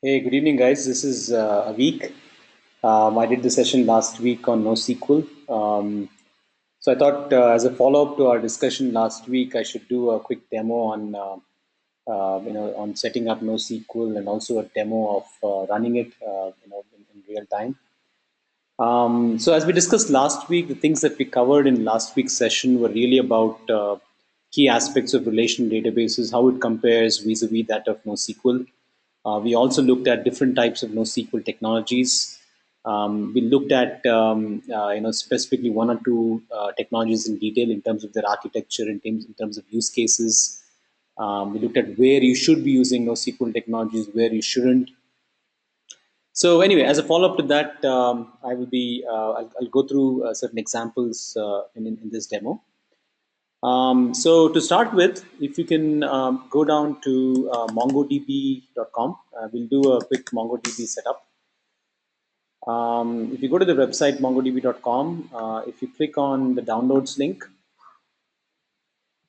Hey, good evening, guys. This is a week. I did the session last week on NoSQL. So I thought, as a follow-up to our discussion last week, I should do a quick demo on, on setting up NoSQL and also a demo of running it, in real time. So as we discussed last week, the things that we covered in last week's session were really about key aspects of relational databases, how it compares vis-a-vis that of NoSQL. We also looked at different types of NoSQL technologies. We looked at specifically one or two technologies in detail in terms of their architecture, in terms of use cases. We looked at where you should be using NoSQL technologies, where you shouldn't. So anyway, as a follow-up to that, I will be I'll go through certain examples in this demo. So to start with, if you can go down to mongodb.com, we'll do a quick MongoDB setup. If you go to the website mongodb.com, if you click on the downloads link,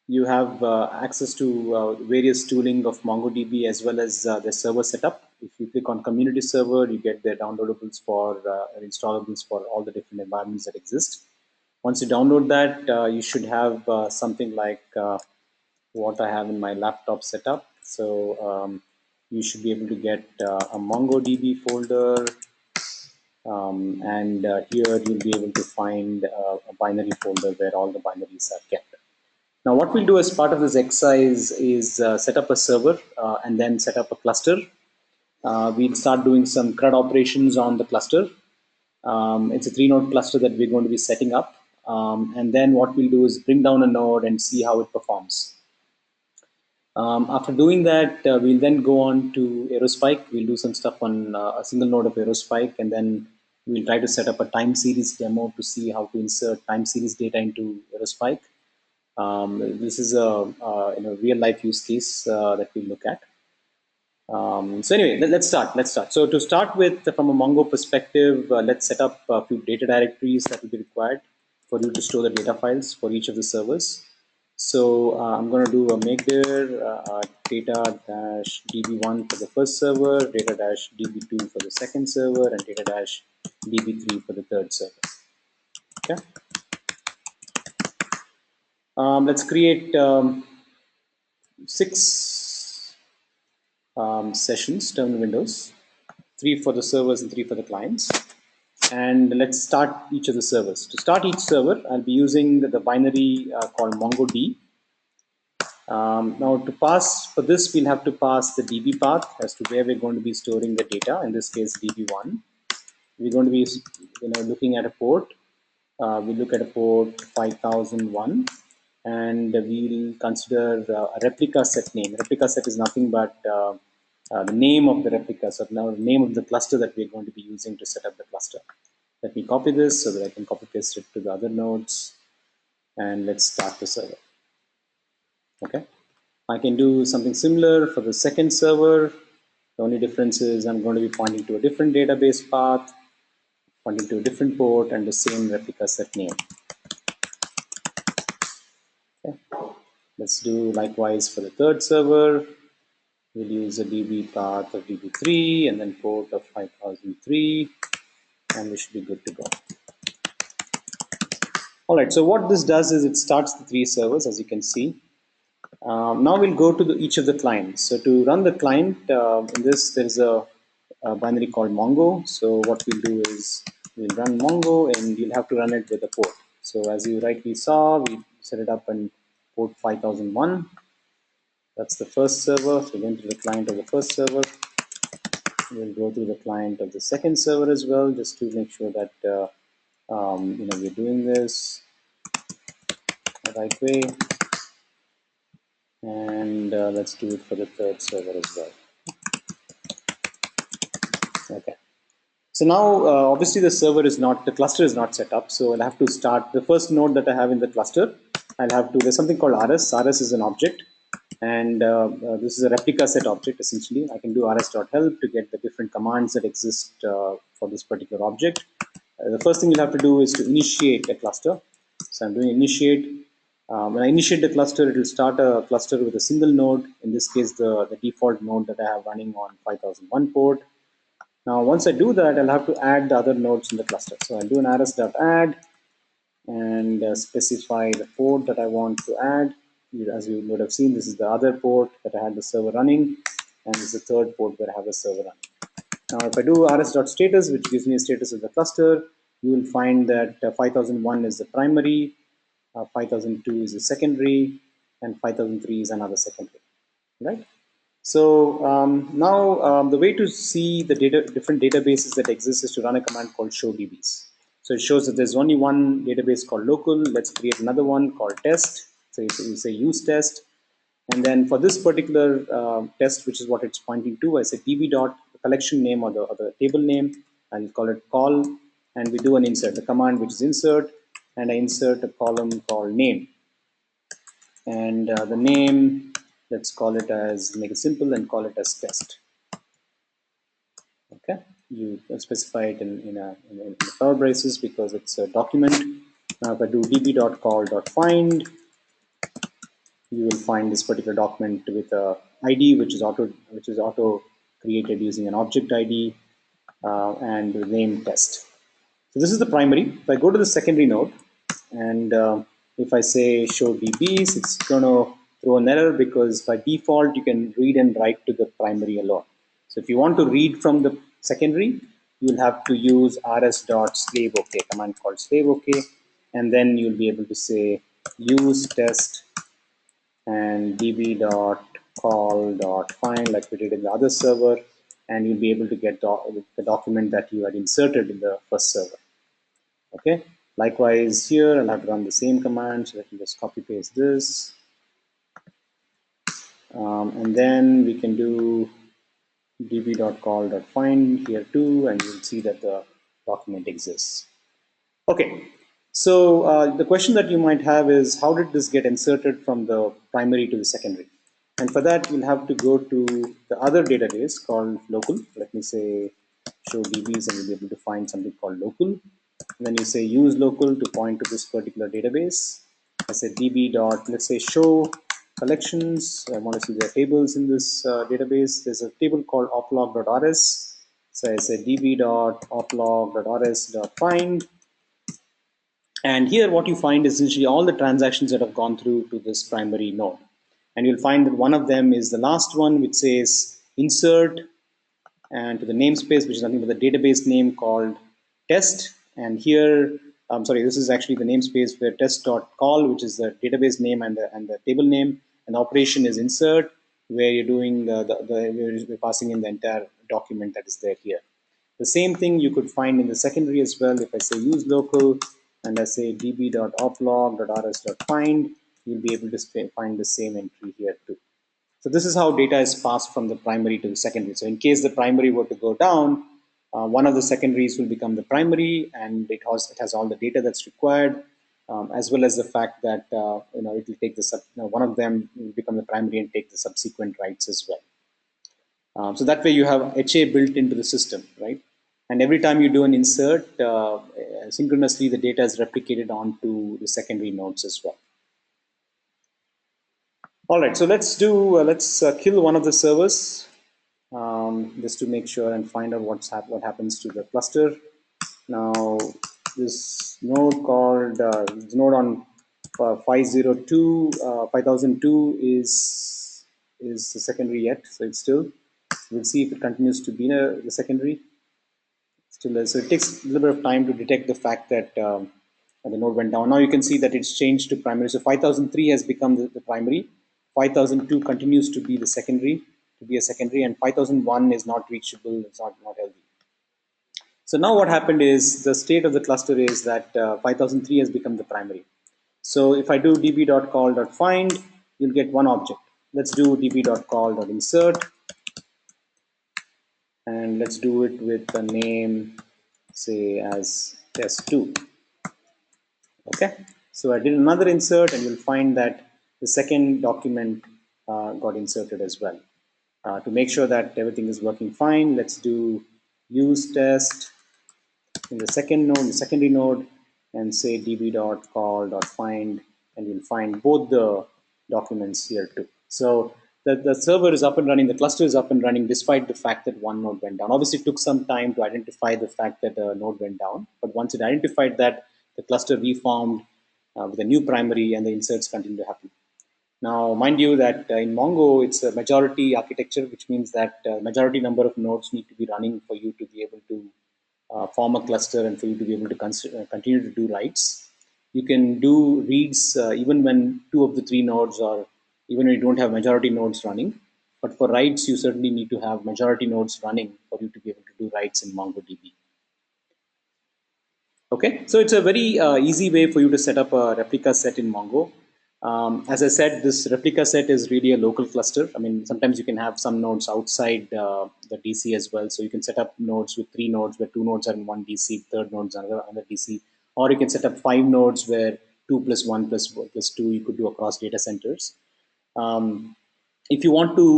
you have access to various tooling of MongoDB as well as the server setup. If you click on community server, you get the downloadables for installables for all the different environments that exist. Once you download that, you should have something like what I have in my laptop setup. So you should be able to get a MongoDB folder, and here you'll be able to find a binary folder where all the binaries are kept. Now, what we'll do as part of this exercise is set up a server and then set up a cluster. We'll start doing some CRUD operations on the cluster. It's a 3-node cluster that we're going to be setting up. And then what we'll do is bring down a node and see how it performs. After doing that, we'll then go on to Aerospike. We'll do some stuff on a single node of Aerospike, and then we'll try to set up a time series demo to see how to insert time series data into Aerospike. This is a real life use case that we look at. So anyway, let's start. So to start with, from a Mongo perspective, let's set up a few data directories that will be required for you to store the data files for each of the servers. So I'm going to do a make there data-db1 for the first server, data-db2 for the second server, and data-db3 for the third server. Okay. Let's create 6 sessions, terminal windows, 3 for the servers and 3 for the clients. And let's start each of the servers. To start each server, I'll be using the binary called MongoD. Now to pass, for this we'll have to pass the DB path as to where we're going to be storing the data, in this case DB1. We're going to be looking at a port. We look at a port 5001, and we'll consider a replica set name. Replica set is nothing but the name of the replica, so now the name of the cluster that we're going to be using to set up the cluster. Let me copy this so that I can copy paste it to the other nodes, and let's start the server. Okay, I can do something similar for the second server. The only difference is I'm going to be pointing to a different database path, pointing to a different port, and the same replica set name. Okay. Let's do likewise for the third server. We'll use a DB path of DB3 and then port of 5003, and we should be good to go. All right, so what this does is it starts the 3 servers, as you can see. Now we'll go to each of the clients. So to run the client, in this there's a binary called Mongo. So what we'll do is we'll run Mongo, and you'll have to run it with a port. So as you rightly saw, we set it up in port 5001. That's the first server. So going to the client of the first server. We'll go to the client of the second server as well, just to make sure that we're doing this the right way. And let's do it for the third server as well. Okay. So now, obviously, the cluster is not set up. So I'll have to start the first node that I have in the cluster. There's something called RS. RS is an object, and this is a replica set object essentially. I can do rs.help to get the different commands that exist for this particular object. The first thing you'll have to do is to initiate a cluster. So I'm doing initiate. When I initiate the cluster, it will start a cluster with a single node. In this case, the default node that I have running on 5001 port. Now, once I do that, I'll have to add the other nodes in the cluster. So I'll do an rs.add and specify the port that I want to add. As you would have seen, this is the other port that I had the server running, and this is the third port where I have the server running. Now, if I do rs.status, which gives me a status of the cluster, you will find that 5001 is the primary, 5002 is the secondary, and 5003 is another secondary, right? So now the way to see the different databases that exist is to run a command called show DBs. So it shows that there's only one database called local. Let's create another one called test. So you say use test. And then for this particular test, which is what it's pointing to, I say db dot the collection name or the table name. I'll call it call, and we do an insert, the command which is insert, and I insert a column called name. And the name, let's call it as, make it simple and call it as test. Okay, you specify it in the power braces because it's a document. Now if I do db.call.find, you will find this particular document with a ID which is auto created using an object ID and the name test. So this is the primary. If I go to the secondary node and if I say show DBs, it's going to throw an error because by default you can read and write to the primary alone. So if you want to read from the secondary, you'll have to use rs.slaveok, command called slaveok, and then you'll be able to say use test and db.call.find like we did in the other server, and you'll be able to get the document that you had inserted in the first server. Okay, likewise here I'll have to run the same command, so let me just copy paste this, and then we can do db.call.find here too, and you'll see that the document exists. Okay, so the question that you might have is, how did this get inserted from the primary to the secondary? And for that, you'll have to go to the other database called local. Let me say show DBs, and you'll be able to find something called local. And then you say use local to point to this particular database. I say db dot, let's say show collections. I want to see the tables in this database. There's a table called oplog.rs. So I say db.oplog.rs.find. And here what you find is essentially all the transactions that have gone through to this primary node. And you'll find that one of them is the last one, which says insert and to the namespace, which is nothing but the database name called test. And here, I'm sorry, this is actually the namespace where test.call, which is the database name and the table name. And the operation is insert, where you're doing you're passing in the entire document that is there here. The same thing you could find in the secondary as well. If I say use local and I say db.oplog.rs.find, you'll be able to find the same entry here too. So this is how data is passed from the primary to the secondary. So in case the primary were to go down, one of the secondaries will become the primary, and it has all the data that's required, as well as the fact that it will take one of them will become the primary and take the subsequent writes as well. So that way you have HA built into the system, right? And every time you do an insert, synchronously the data is replicated onto the secondary nodes as well. All right, so let's kill one of the servers just to make sure and find out what happens to the cluster. Now this node called this node on 5002 is the secondary yet, so it's still. We'll see if it continues to be the secondary. Still there. So it takes a little bit of time to detect the fact that the node went down. Now you can see that it's changed to primary. So 5003 has become the primary. 5002 continues to be the secondary, and 5001 is not reachable. It's not healthy. So now what happened is the state of the cluster is that 5003 has become the primary. So if I do db.call.find, you'll get one object. Let's do db.call.insert. And let's do it with the name, say, as test2. Okay, so I did another insert, and you'll find that the second document got inserted as well. To make sure that everything is working fine, let's do use test in the second node, the secondary node, and say db.call.find and you'll find both the documents here too. So the server is up and running, the cluster is up and running despite the fact that one node went down. Obviously, it took some time to identify the fact that a node went down, but once it identified that, the cluster reformed with a new primary and the inserts continue to happen. Now, mind you that in Mongo, it's a majority architecture, which means that majority number of nodes need to be running for you to be able to form a cluster and for you to be able to continue to do writes. You can do reads even when two of the three nodes are, even when you don't have majority nodes running. But for writes, you certainly need to have majority nodes running for you to be able to do writes in MongoDB. Okay, so it's a very easy way for you to set up a replica set in Mongo. As I said, this replica set is really a local cluster. I mean, sometimes you can have some nodes outside the DC as well. So you can set up nodes with 3 nodes where 2 nodes are in one DC, third nodes are another DC. Or you can set up 5 nodes where 2 plus 1 plus 2 you could do across data centers. If you want to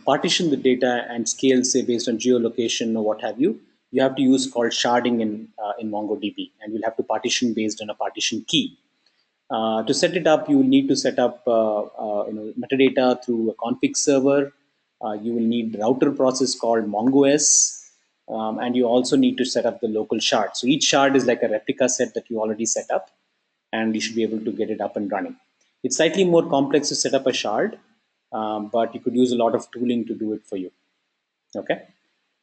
partition the data and scale, say based on geolocation or what have you, you have to use called sharding in MongoDB, and you'll have to partition based on a partition key. To set it up, you will need to set up metadata through a config server. You will need router process called MongoS, and you also need to set up the local shard. So each shard is like a replica set that you already set up, and you should be able to get it up and running. It's slightly more complex to set up a shard, but you could use a lot of tooling to do it for you. Okay,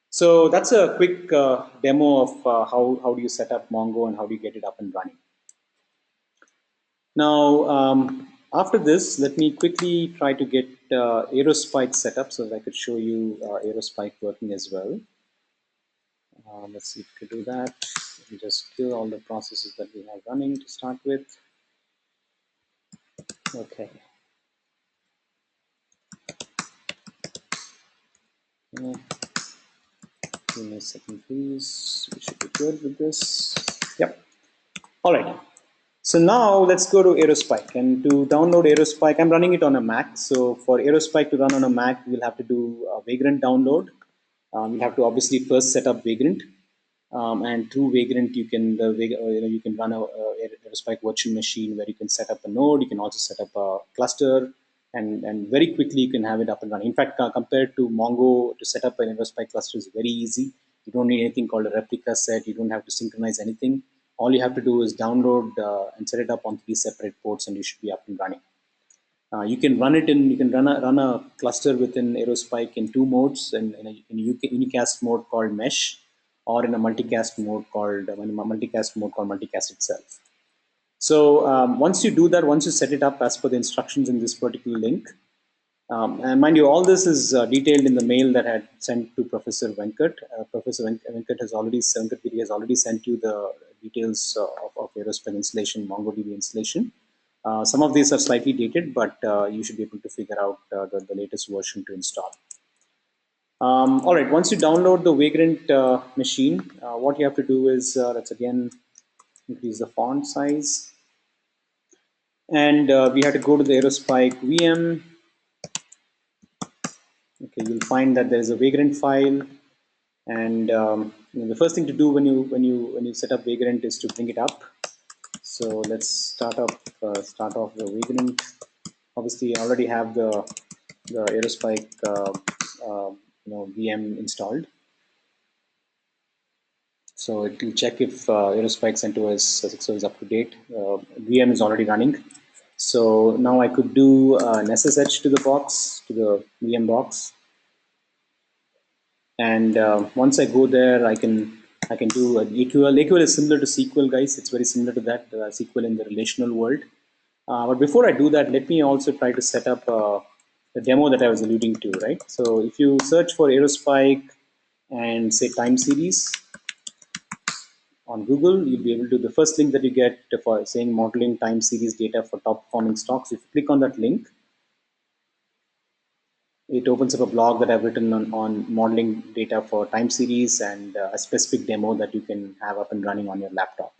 so that's a quick demo of how do you set up Mongo and how do you get it up and running. Now, after this, let me quickly try to get Aerospike set up so that I could show you Aerospike working as well. Let's see if we can do that. Let me just kill all the processes that we have running to start with. Okay. Give me a second, please. We should be good with this. Yep. All right. So now let's go to Aerospike. And to download Aerospike, I'm running it on a Mac. So for Aerospike to run on a Mac, we'll have to do a Vagrant download. You'll have to obviously first set up Vagrant. And through Vagrant, you can you can run a Aerospike virtual machine where you can set up a node. You can also set up a cluster, and very quickly you can have it up and running. In fact, compared to Mongo, to set up an Aerospike cluster is very easy. You don't need anything called a replica set. You don't have to synchronize anything. All you have to do is download and set it up on 3 separate ports, and you should be up and running. You can run it in. You can run a cluster within Aerospike in 2 modes, in a unicast mode called Mesh, or in a multicast mode called multicast itself. So once you do that, once you set it up as per the instructions in this particular link, and mind you, all this is detailed in the mail that I had sent to Professor Venkat. Professor Venkat has already sent you the details of Aerospike installation, MongoDB installation. Some of these are slightly dated, but you should be able to figure out the latest version to install. All right, once you download the Vagrant machine, what you have to do is, let's again increase the font size. And we have to go to the Aerospike VM. Okay, you'll find that there is a Vagrant file. And the first thing to do when you set up Vagrant is to bring it up. So let's start off the Vagrant. Obviously, I already have the Aerospike VM installed. So it will check if Aerospike CentOS 6.0 is up to date. VM is already running. So now I could do an SSH to the box, to the VM box. And once I go there, I can do an AQL. AQL is similar to SQL, guys. It's very similar to that SQL in the relational world. But before I do that, let me also try to set up the demo that I was alluding to, right? So if you search for Aerospike and say time series on Google, you'll be able to, the first link that you get for saying modeling time series data for top performing stocks, if you click on that link, it opens up a blog that I've written on modeling data for time series and a specific demo that you can have up and running on your laptop.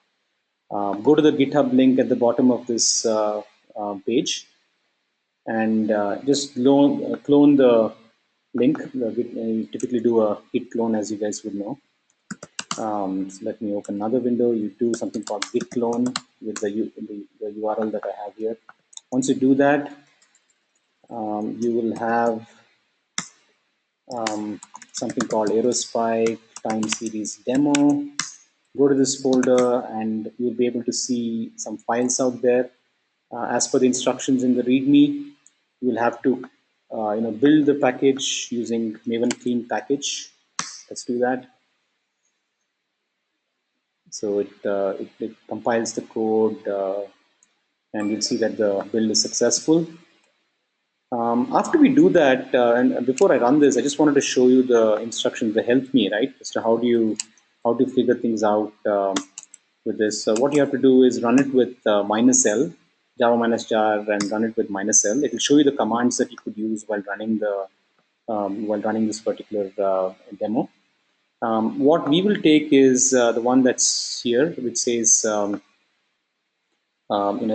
Go to the GitHub link at the bottom of this page and just clone the link. You typically do a git clone, as you guys would know. So let me open another window. You do something called git clone with the URL that I have here. Once you do that, you will have something called Aerospike time series demo. Go to this folder and you'll be able to see some files out there. As per the instructions in the README, you will have to build the package using Maven clean package. Let's do that. So it compiles the code, and you'll see that the build is successful. After we do that, and before I run this, I just wanted to show you the instructions that help me, right? As to how to figure things out with this. So what you have to do is run it with -l, Java minus jar, and run it with -l. It will show you the commands that you could use while running this particular demo. What we will take is the one that's here, which says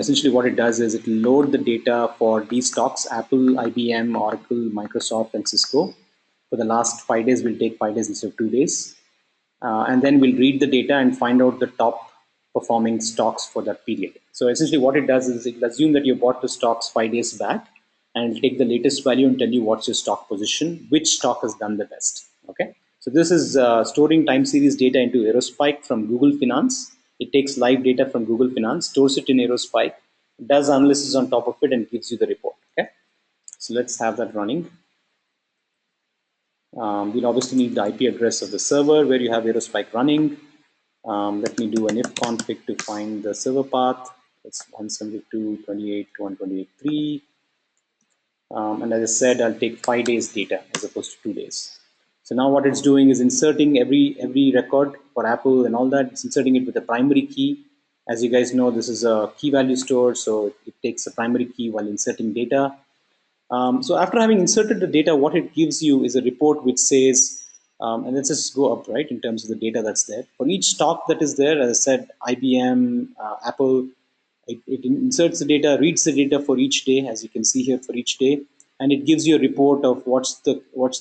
essentially what it does is it will load the data for these stocks: Apple, IBM, Oracle, Microsoft, and Cisco. For the last 5 days, we'll take 5 days instead of 2 days. And then we'll read the data and find out the top performing stocks for that period. So essentially what it does is it will assume that you bought the stocks 5 days back, and it'll take the latest value and tell you what's your stock position, which stock has done the best. Okay. So this is storing time series data into Aerospike from Google Finance. It takes live data from Google Finance, stores it in Aerospike, does analysis on top of it, and gives you the report. Okay. So let's have that running. We'll obviously need the IP address of the server where you have Aerospike running. Let me do an if config to find the server path. It's 172.28.128.3. And as I said, I'll take 5 days data as opposed to 2 days. So now what it's doing is inserting every record for Apple and all that. It's inserting it with a primary key. As you guys know, this is a key value store, so it takes a primary key while inserting data. So after having inserted the data, what it gives you is a report which says, and let's just go up, right, in terms of the data that's there. For each stock that is there, as I said, IBM, Apple, it inserts the data, reads the data for each day, as you can see here for each day, and it gives you a report of what's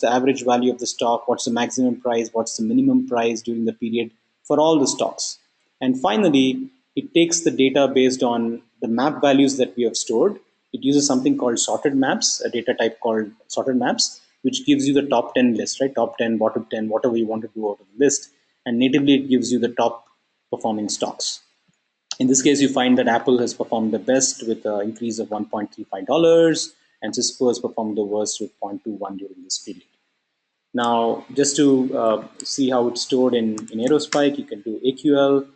the average value of the stock, what's the maximum price, what's the minimum price during the period for all the stocks. And finally, it takes the data based on the map values that we have stored. It uses something called sorted maps, a data type called sorted maps, which gives you the top 10 list, right? Top 10, bottom 10, whatever you want to do out of the list. And natively, it gives you the top performing stocks. In this case, you find that Apple has performed the best with an increase of $1.35, and Cisco has performed the worst with 0.21 during this period. Now, just to see how it's stored in Aerospike, you can do AQL,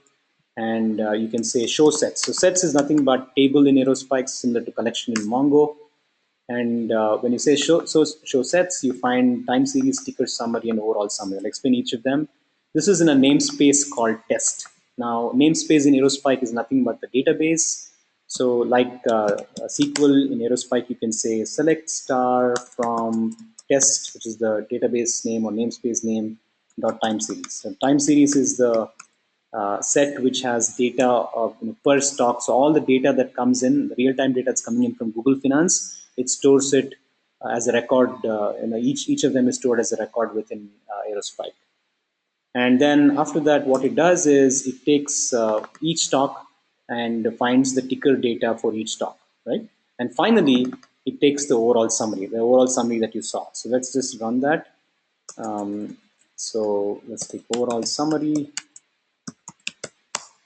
and you can say show sets. So sets is nothing but table in Aerospike, similar to collection in Mongo. And when you say show sets, you find time series, ticker summary, and overall summary. I'll explain each of them. This is in a namespace called test. Now, namespace in Aerospike is nothing but the database. So like SQL in Aerospike, you can say select star from test, which is the database name or namespace name, dot time series. So time series is the set which has data of per stock. So all the data that comes in, the real-time data that's coming in from Google Finance, it stores it as a record. Each of them is stored as a record within Aerospike. And then after that, what it does is it takes each stock and finds the ticker data for each stock, right? And finally, it takes the overall summary that you saw. So let's just run that. So let's take overall summary.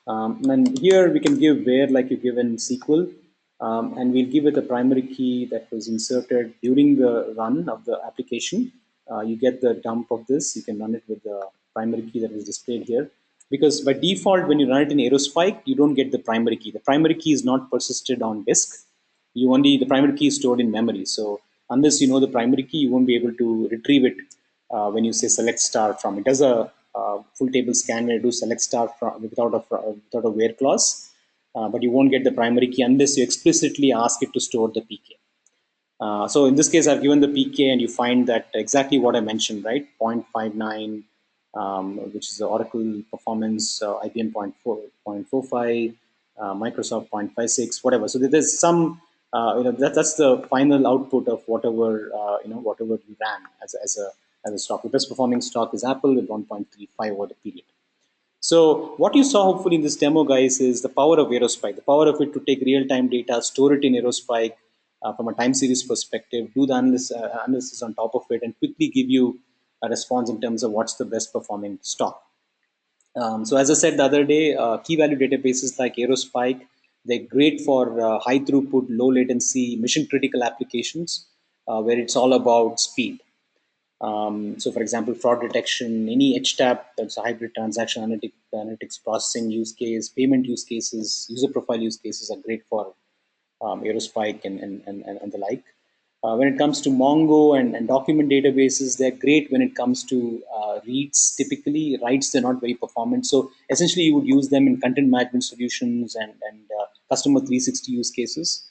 And here we can give where like you give in SQL, and we'll give it a primary key that was inserted during the run of the application. You get the dump of this. You can run it with the primary key that is displayed here. Because by default, when you run it in Aerospike, you don't get the primary key. The primary key is not persisted on disk. The primary key is stored in memory. So unless you know the primary key, you won't be able to retrieve it when you say select star from. It does a full table scan where you do select star from without a where clause, but you won't get the primary key unless you explicitly ask it to store the PK. So in this case, I've given the PK, and you find that exactly what I mentioned, right? 0.59, which is the Oracle performance, IBM 0.45, Microsoft 0.56, whatever. So there's some, that's the final output of whatever we ran as a stock. The best performing stock is Apple with 1.35 over the period. So what you saw hopefully in this demo, guys, is the power of Aerospike, the power of it to take real-time data, store it in Aerospike from a time series perspective, do the analysis on top of it, and quickly give you a response in terms of what's the best performing stock. So as I said the other day, key value databases like Aerospike, they're great for high throughput, low latency, mission critical applications where it's all about speed. So, for example, fraud detection, any HTAP, that's a hybrid transaction analytics processing use case, payment use cases, user profile use cases are great for Aerospike and the like. When it comes to Mongo and document databases, they're great when it comes to reads. Typically, writes they're not very performant. So essentially, you would use them in content management solutions and customer 360 use cases.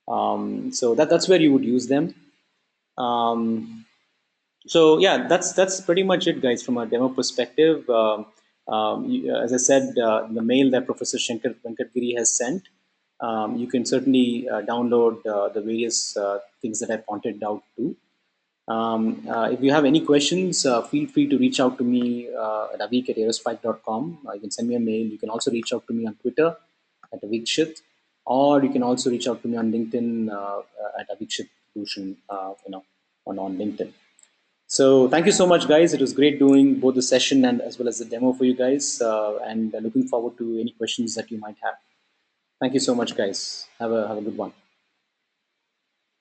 So that's where you would use them. Um, so yeah, that's pretty much it, guys, from a demo perspective. As I said, the mail that Professor Shankar Venkatgiri has sent, you can certainly download the various things that I pointed out to. If you have any questions, feel free to reach out to me at avik@aerospike.com. You can send me a mail. You can also reach out to me on Twitter at avikshit, or you can also reach out to me on LinkedIn at avikshit Bhushan, on LinkedIn. So thank you so much, guys. It was great doing both the session and as well as the demo for you guys, and looking forward to any questions that you might have. Thank you so much, guys. Have a good one.